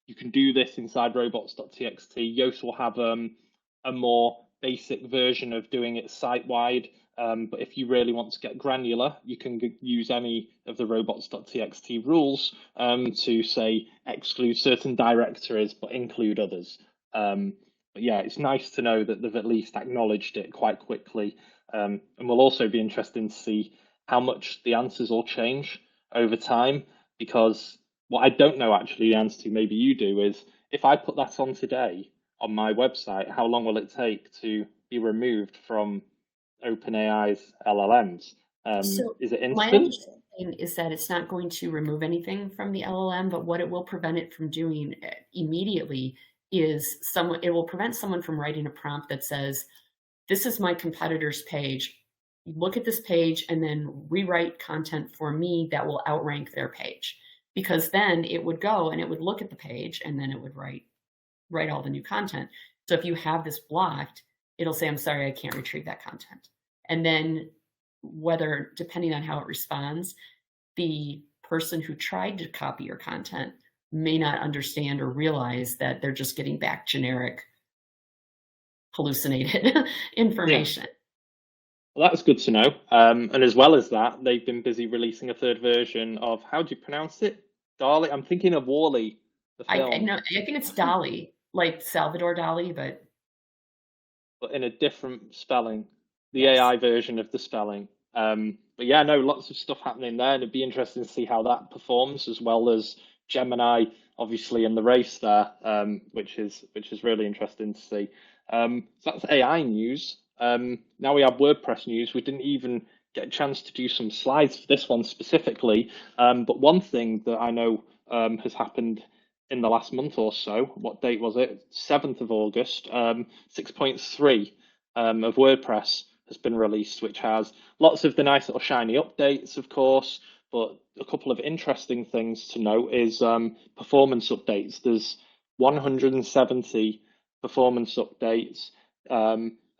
You can do this inside robots.txt. Yoast will have a more basic version of doing it site-wide. But if you really want to get granular, you can use any of the robots.txt rules to say exclude certain directories but include others. But yeah, it's nice to know that they've at least acknowledged it quite quickly. And we'll also be interested to see how much the answers will change over time, because what I don't know actually the answer to, maybe you do, is if I put that on today on my website, how long will it take to be removed from OpenAI's LLMs? So is it my instant? understanding is that it's not going to remove anything from the LLM, but what it will prevent it from doing immediately is it will prevent someone from writing a prompt that says, this is my competitor's page. Look at this page and then rewrite content for me that will outrank their page. Because then it would go and it would look at the page and then it would write all the new content. So if you have this blocked, it'll say, I'm sorry, I can't retrieve that content. And then depending on how it responds, the person who tried to copy your content may not understand or realize that they're just getting back generic hallucinated information. Yeah. Well, that's good to know. And as well as that, they've been busy releasing a third version of, how do you pronounce it? Dali? I'm thinking of Wall-E, the film. I think it's Dali, like Salvador Dali, but in a different spelling, the yes. AI version of the spelling. But yeah, no, lots of stuff happening there, and it'd be interesting to see how that performs, as well as Gemini, obviously in the race there, which is really interesting to see. So that's AI news. Now we have WordPress news. We didn't even get a chance to do some slides for this one specifically, but one thing that I know has happened in the last month or so, what date was it? 7th of August, 6.3 of WordPress has been released, which has lots of the nice little shiny updates, of course, but a couple of interesting things to note is performance updates. There's 170 performance updates,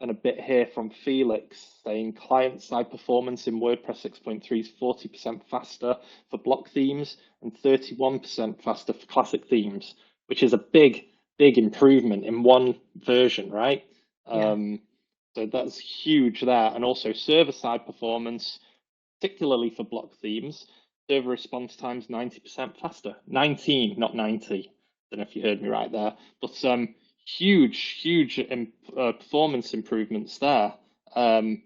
and a bit here from Felix saying client-side performance in WordPress 6.3 is 40% faster for block themes and 31% faster for classic themes, which is a big improvement in one version, right? Yeah. So that's huge there. And also server-side performance, particularly for block themes, server response times 90% faster. 19, not 90. Don't know if you heard me right there, but huge performance improvements there,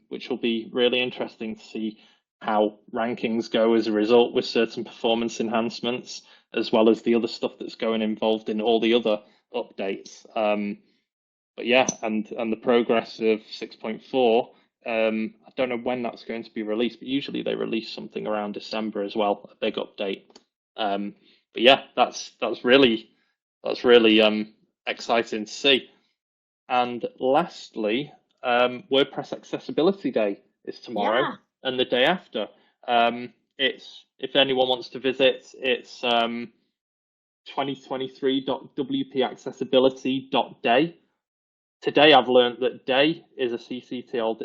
which will be really interesting to see how rankings go as a result with certain performance enhancements, as well as the other stuff that's going involved in all the other updates. But yeah, and the progress of 6.4, I don't know when that's going to be released, but usually they release something around December as well, a big update. But yeah, that's really exciting to see. And lastly, WordPress Accessibility Day is tomorrow and the day after. It's, if anyone wants to visit, it's 2023.wpaccessibility.day. Today I've learned that day is a GTLD,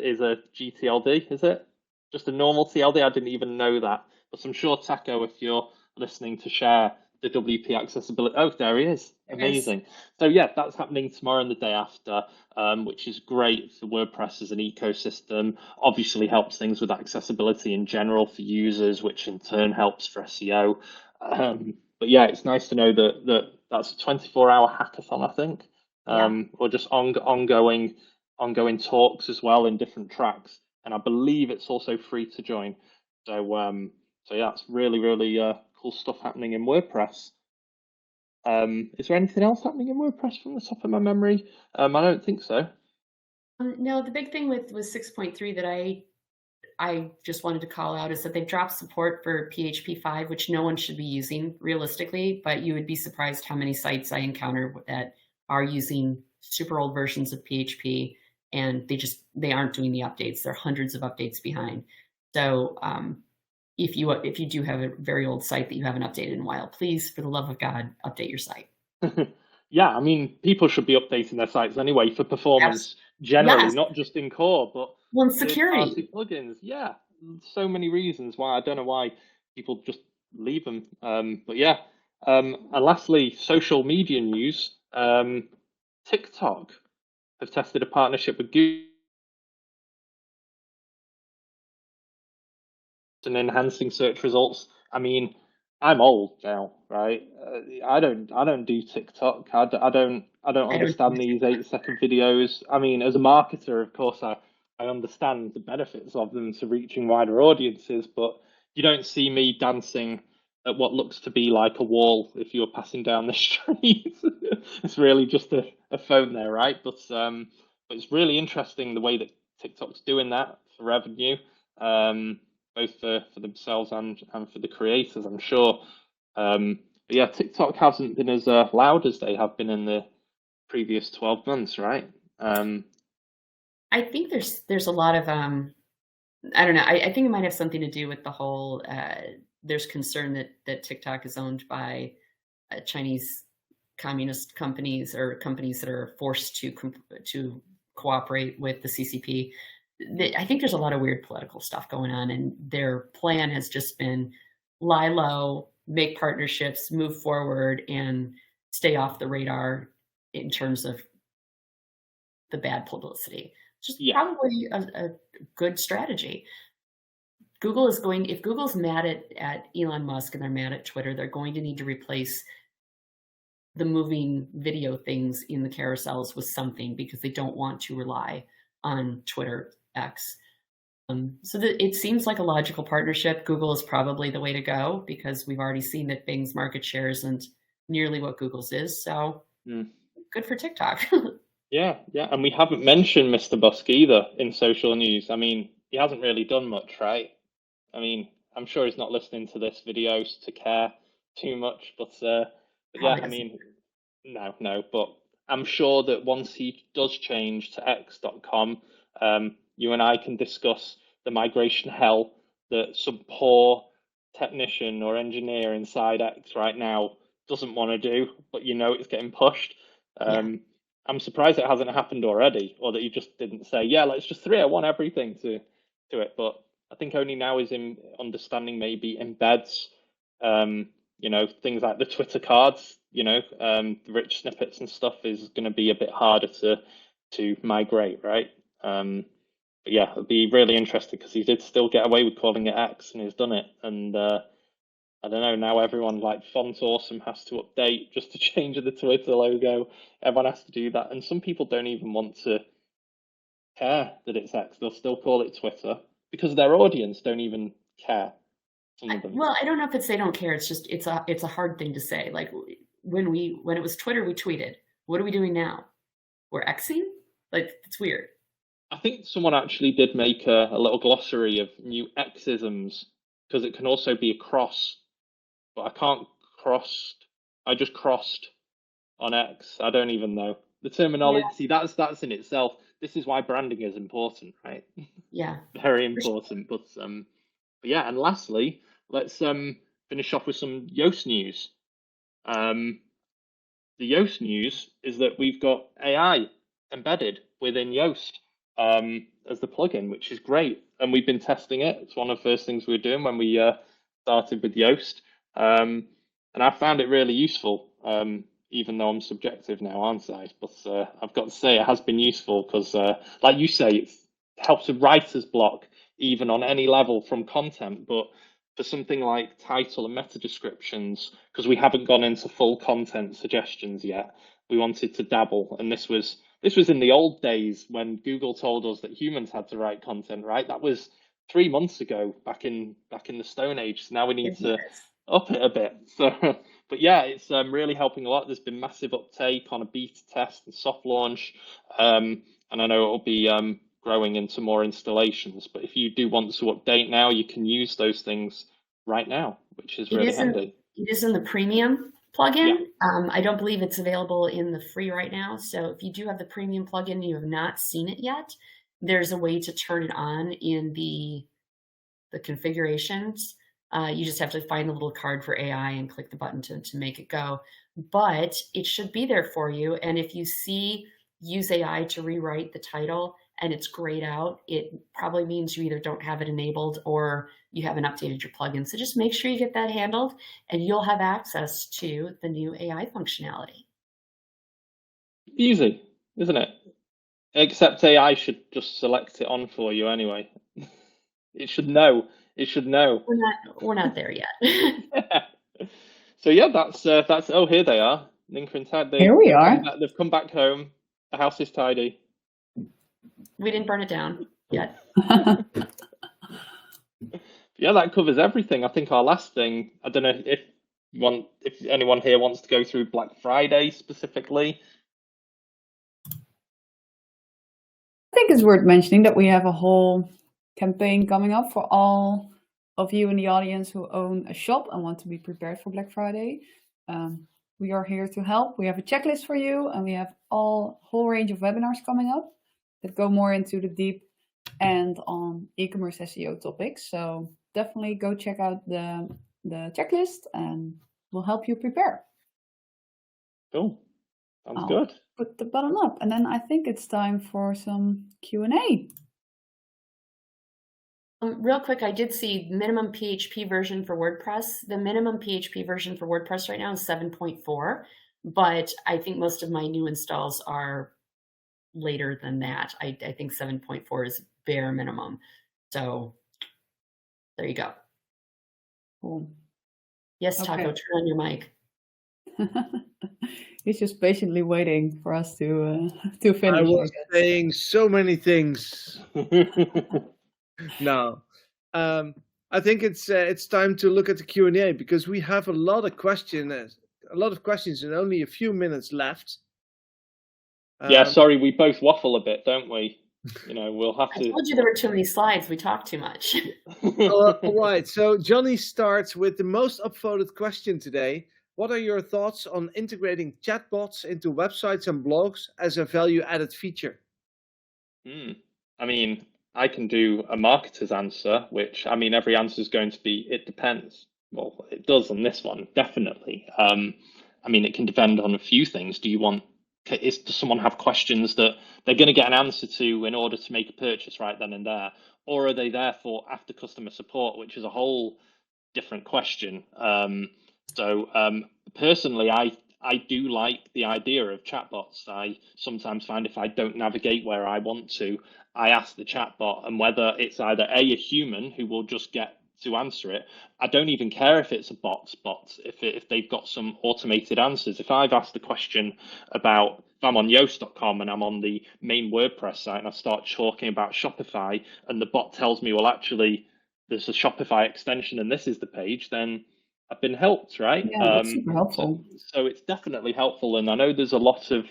is it? Just a normal TLD? I didn't even know that. But I'm sure, Taco, if you're listening to share the WP accessibility. Oh, there he is. Amazing. So yeah, that's happening tomorrow and the day after, which is great for WordPress as an ecosystem. Obviously helps things with accessibility in general for users, which in turn helps for SEO. But yeah, it's nice to know that that's a 24-hour hackathon, I think, or just ongoing talks as well in different tracks. And I believe it's also free to join. So yeah, it's really cool stuff happening in WordPress. Is there anything else happening in WordPress from the top of my memory? I don't think so. No, the big thing with 6.3 that I just wanted to call out is that they've dropped support for PHP 5, which no one should be using realistically, but you would be surprised how many sites I encounter that are using super old versions of PHP, and they aren't doing the updates. They're hundreds of updates behind. So if you do have a very old site that you haven't updated in a while, please, for the love of God, update your site. Yeah, I mean, people should be updating their sites anyway for performance generally, Yes. not just in core, but Well, security. third-party plugins. Yeah, so many reasons why. I don't know why people just leave them. But yeah. And lastly, social media news. TikTok have tested a partnership with Google and enhancing search results. I mean, I'm old now, right? I don't do TikTok. I don't understand these 8-second videos. I mean, as a marketer, of course, I understand the benefits of them to reaching wider audiences, but you don't see me dancing at what looks to be like a wall if you're passing down the street. It's really just a phone there, right? But it's really interesting the way that TikTok's doing that for revenue. Both for themselves and for the creators, I'm sure. But yeah, TikTok hasn't been as loud as they have been in the previous 12 months, right? I think there's a lot of I don't know. I think it might have something to do with the whole. There's concern that TikTok is owned by Chinese communist companies or companies that are forced to cooperate with the CCP. I think there's a lot of weird political stuff going on, and their plan has just been lie low, make partnerships, move forward, and stay off the radar in terms of the bad publicity. Just probably a good strategy. If Google's mad at Elon Musk and they're mad at Twitter, they're going to need to replace the moving video things in the carousels with something, because they don't want to rely on Twitter X. So it seems like a logical partnership. Google is probably the way to go, because we've already seen that Bing's market share isn't nearly what Google's is. So good for TikTok. Yeah, and we haven't mentioned Mr. Busk either in social news. I mean, he hasn't really done much, right? I mean, I'm sure he's not listening to this video to care too much, but yeah, I mean, no, but I'm sure that once he does change to x.com, you and I can discuss the migration hell that some poor technician or engineer inside X right now doesn't want to do, but it's getting pushed. I'm surprised it hasn't happened already, or that you just didn't say, yeah, let's just 301 everything to it. But I think only now is in understanding maybe embeds, things like the Twitter cards, the rich snippets and stuff is going to be a bit harder to migrate, right? But yeah, it'll be really interesting, because he did still get away with calling it X, and he's done it. And I don't know, now everyone like Font Awesome has to update just to change the Twitter logo. Everyone has to do that. And some people don't even want to care that it's X. They'll still call it Twitter because their audience don't even care. Well, I don't know if it's they don't care. It's just it's a hard thing to say. Like when it was Twitter, we tweeted. What are we doing now? We're Xing? Like, it's weird. I think someone actually did make a little glossary of new Xisms, because it can also be a cross. But I can't crossed. I just crossed on X. I don't even know the terminology. Yeah. See, that's in itself. This is why branding is important, right? Yeah, very important. But yeah. And lastly, let's finish off with some Yoast news. The Yoast news is that we've got AI embedded within Yoast as the plugin, which is great. And we've been testing it. It's one of the first things we were doing when we started with Yoast. And I found it really useful, even though I'm subjective now, aren't I? But I've got to say it has been useful because, like you say, it helps with writer's block, even on any level from content. But for something like title and meta descriptions, because we haven't gone into full content suggestions yet, we wanted to dabble. And this was in the old days when Google told us that humans had to write content, right? That was 3 months ago, back in the Stone Age. So now we need to up it a bit. So, but yeah, it's really helping a lot. There's been massive uptake on a beta test and soft launch, and I know it'll be growing into more installations. But if you do want to update now, you can use those things right now, which is really handy. It is in the premium plugin. I don't believe it's available in the free right now. So if you do have the premium plugin and you have not seen it yet, there's a way to turn it on in the configurations. You just have to find the little card for AI and click the button to make it go. But it should be there for you. And if you see use AI to rewrite the title and it's grayed out, it probably means you either don't have it enabled or you haven't updated your plugin. So just make sure you get that handled and you'll have access to the new AI functionality. Easy, isn't it? Except AI should just select it on for you anyway. It should know. It should know. We're not there yet. So yeah, that's. Oh, here they are. Ninka and Tad. Here we are. They've come back home. The house is tidy. We didn't burn it down yet. Yeah, that covers everything. I think our last thing. I don't know if anyone here wants to go through Black Friday specifically. I think it's worth mentioning that we have a whole campaign coming up for all of you in the audience who own a shop and want to be prepared for Black Friday. We are here to help. We have a checklist for you, and we have a whole range of webinars coming up that go more into the deep end on e-commerce SEO topics. So definitely go check out the checklist, and we'll help you prepare. Cool. Sounds good. Put the button up, and then I think it's time for some Q&A. Real quick, I did see minimum PHP version for WordPress. The minimum PHP version for WordPress right now is 7.4, but I think most of my new installs are later than that. I think 7.4 is bare minimum. So there you go. Cool. Yes, Taco, Okay. turn on your mic. He's just patiently waiting for us to finish. I was saying so many things. No, I think it's time to look at the Q&A because we have a lot of questions and only a few minutes left. Yeah, sorry, we both waffle a bit, don't we? You know, we'll have to. I told you there were too many slides. We talked too much. All right, so Johnny starts with the most upvoted question today. What are your thoughts on integrating chatbots into websites and blogs as a value-added feature? I mean, I can do a marketer's answer, which, I mean, every answer is going to be, it depends. Well, it does on this one, definitely. I mean, it can depend on a few things. Does someone have questions that they're going to get an answer to in order to make a purchase right then and there? Or are they there for after customer support, which is a whole different question? Personally, I do like the idea of chatbots. I sometimes find if I don't navigate where I want to, I ask the chatbot, and whether it's either a human who will just get to answer it. I don't even care if it's a bot if they've got some automated answers. If I've asked a question about, if I'm on Yoast.com and I'm on the main WordPress site and I start talking about Shopify and the bot tells me, well, actually, there's a Shopify extension and this is the page, then I've been helped, right? Yeah, that's super helpful. So it's definitely helpful, and I know there's a lot of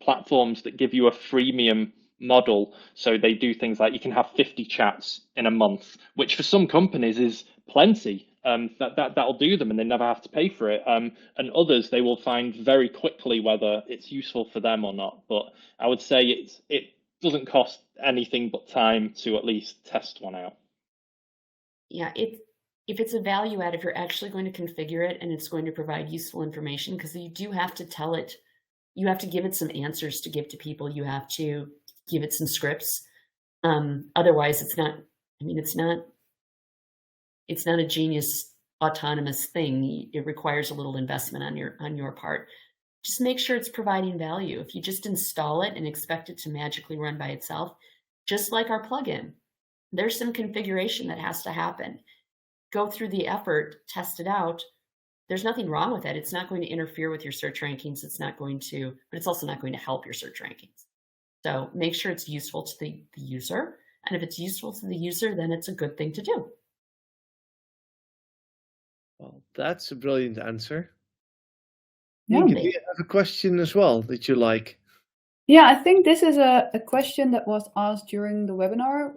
platforms that give you a freemium model. So they do things like you can have 50 chats in a month, which for some companies is plenty. That'll do them, and they never have to pay for it. And others, they will find very quickly whether it's useful for them or not. But I would say it doesn't cost anything but time to at least test one out. Yeah, if it's a value add, if you're actually going to configure it and it's going to provide useful information, because you do have to tell it, you have to give it some answers to give to people. You have to give it some scripts. Otherwise, it's not a genius autonomous thing. It requires a little investment on your part. Just make sure it's providing value. If you just install it and expect it to magically run by itself, just like our plugin, there's some configuration that has to happen. Go through the effort, test it out. There's nothing wrong with it. It's not going to interfere with your search rankings. But it's also not going to help your search rankings. So make sure it's useful to the user. And if it's useful to the user, then it's a good thing to do. Well, that's a brilliant answer. Yeah. Ninka, do you have a question as well that you like? Yeah, I think this is a question that was asked during the webinar.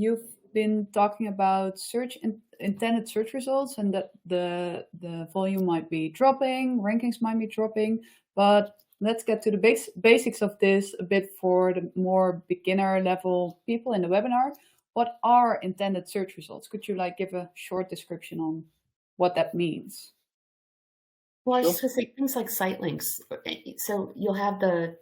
You've been talking about search intended search results and that the volume might be dropping, rankings might be dropping, but let's get to the basics of this a bit for the more beginner level people in the webinar. What are intended search results? Could you give a short description on what that means? Well, I was just going to say things like site links. So you'll have the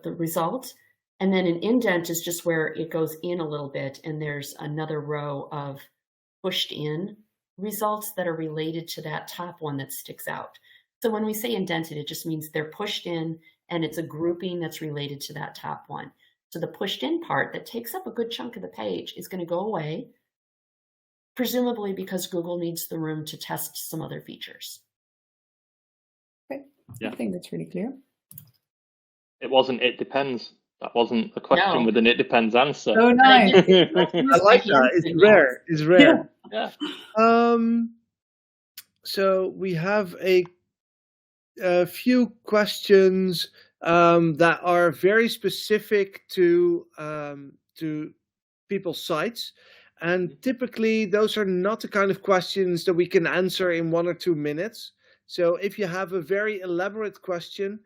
result, and then an indent is just where it goes in a little bit, and there's another row of pushed in results that are related to that top one that sticks out. So when we say indented, it just means they're pushed in, and it's a grouping that's related to that top one. So the pushed in part that takes up a good chunk of the page is going to go away, presumably because Google needs the room to test some other features. Okay, yeah. I think that's really clear. It wasn't, it depends. That wasn't a question with an it depends answer. Oh, nice. I like that. It's rare. It's rare. Yeah. So we have a few questions that are very specific to people's sites. And typically, those are not the kind of questions that we can answer in 1 or 2 minutes. So if you have a very elaborate question,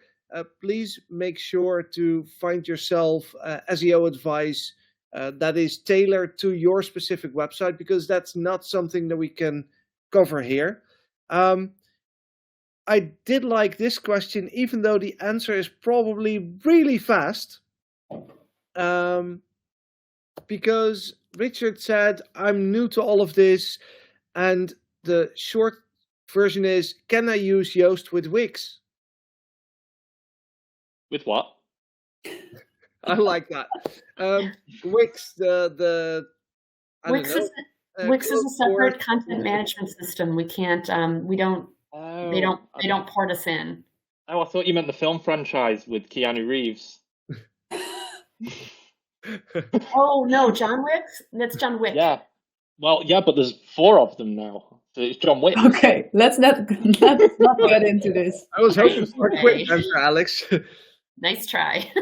please make sure to find yourself SEO advice that is tailored to your specific website, because that's not something that we can cover here. I did like this question, even though the answer is probably really fast, because Richard said, I'm new to all of this, and the short version is, can I use Yoast with Wix? With what? I like that. Wix, Wix is a separate content management system. We can't. They don't port us in. Oh, I thought you meant the film franchise with Keanu Reeves. Oh no, John Wicks. That's John Wick. Yeah. Well, yeah, but there's 4 of them now. So it's John Wick. Okay, let's not get into this. I was hoping for a quick answer, Alex. Nice try.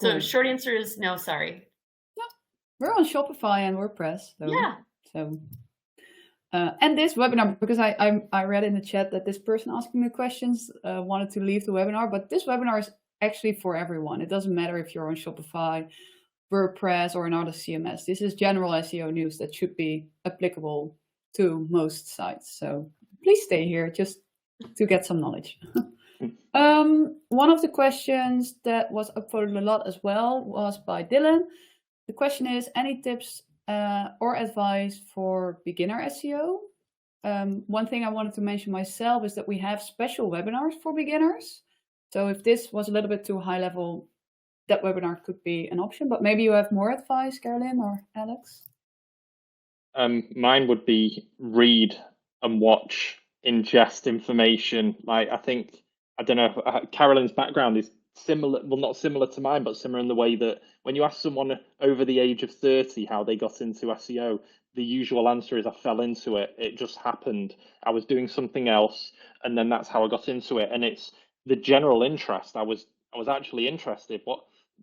So short answer is no, sorry. Yeah, we're on Shopify and WordPress. So, yeah. So, and this webinar, because I read in the chat that this person asking the questions wanted to leave the webinar, but this webinar is actually for everyone. It doesn't matter if you're on Shopify, WordPress, or another CMS. This is general SEO news that should be applicable to most sites. So please stay here just to get some knowledge. One of the questions that was upvoted a lot as well was by Dylan. The question is, any tips or advice for beginner SEO? One thing I wanted to mention myself is that we have special webinars for beginners. So if this was a little bit too high level, that webinar could be an option, but maybe you have more advice, Carolyn or Alex? Mine would be read and watch, ingest information. Like, I don't know, Carolyn's background is similar, well, not similar to mine, but similar in the way that when you ask someone over the age of 30 how they got into SEO, the usual answer is I fell into it. It just happened. I was doing something else, and then that's how I got into it. And it's the general interest. I was actually interested.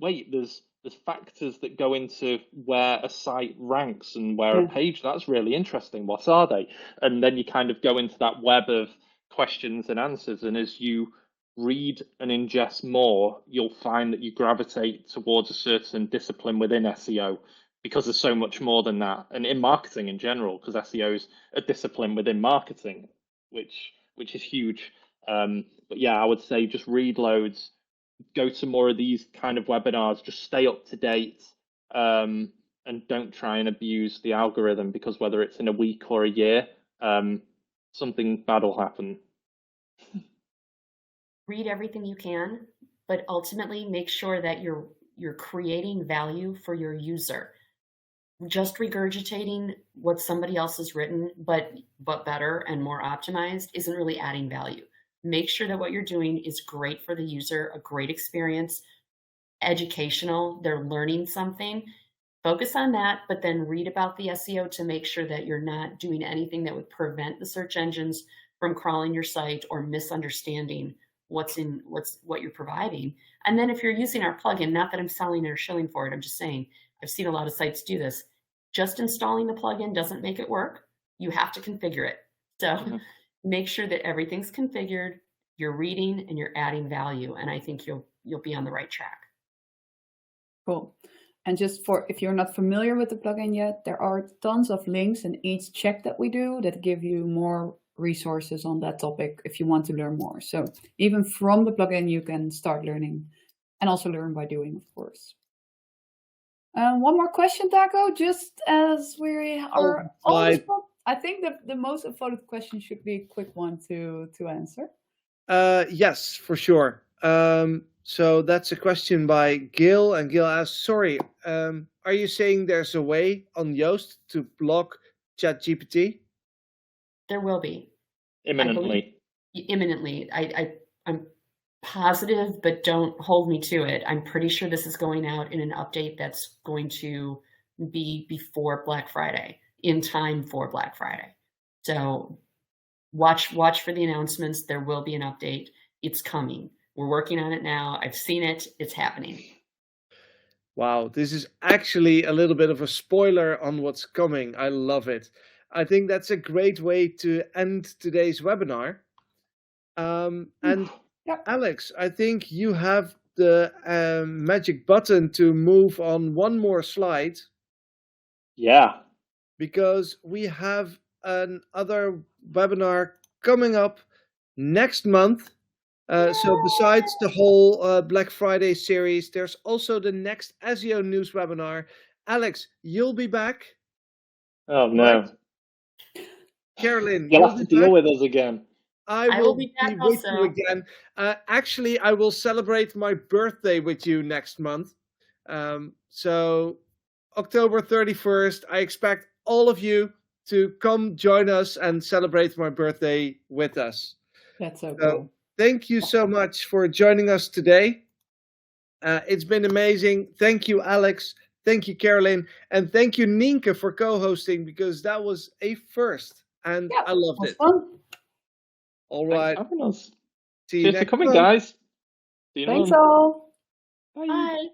Wait, there's factors that go into where a site ranks and where a page, that's really interesting. What are they? And then you kind of go into that web of questions and answers. And as you read and ingest more, you'll find that you gravitate towards a certain discipline within SEO, because there's so much more than that. And in marketing in general, because SEO is a discipline within marketing, which is huge. But yeah, I would say just read loads, go to more of these kind of webinars, just stay up to date, and don't try and abuse the algorithm, because whether it's in a week or a year, something bad will happen. Read everything you can, but ultimately make sure that you're creating value for your user. Just regurgitating what somebody else has written, but better and more optimized, isn't really adding value. Make sure that what you're doing is great for the user, a great experience, educational, they're learning something. Focus on that, but then read about the SEO to make sure that you're not doing anything that would prevent the search engines from crawling your site or misunderstanding what you're providing. And then if you're using our plugin, not that I'm selling it or shilling for it, I'm just saying, I've seen a lot of sites do this. just installing the plugin doesn't make it work. You have to configure it. So make sure that everything's configured, you're reading and you're adding value. And I think you'll be on the right track. Cool. And just for, if you're not familiar with the plugin yet, there are tons of links in each check that we do that give you more resources on that topic if you want to learn more. So even from the plugin, you can start learning and also learn by doing, of course. One more question, Taco, just as we are on the spot. I think the most voted question should be a quick one to answer. Yes, for sure. So that's a question by Gil, and Gil asks, sorry, are you saying there's a way on Yoast to block ChatGPT? There will be. Imminently. Imminently. I'm positive, but don't hold me to it. I'm pretty sure this is going out in an update that's going to be before Black Friday, in time for Black Friday. So watch for the announcements. There will be an update. It's coming. We're working on it now. I've seen it. It's happening. Wow, this is actually a little bit of a spoiler on what's coming. I love it. I think that's a great way to end today's webinar. And Yep. Alex, I think you have the magic button to move on one more slide. Yeah. Because we have another webinar coming up next month. So besides the whole Black Friday series, there's also the next SEO News webinar. Alex, you'll be back. Oh, no. Right? Carolyn, you'll have to deal with us again. I will be back with also. you again. Actually, I will celebrate my birthday with you next month. So October 31st, I expect all of you to come join us and celebrate my birthday with us. That's so cool. Thank you so much for joining us today. It's been amazing. Thank you, Alex. Thank you, Carolyn. And thank you, Nienke, for co-hosting, because that was a first. And I loved it. Fun. All right. Thanks for having us. See you Cheers next for coming, month. guys. See you Thanks next month. all. Bye. Bye.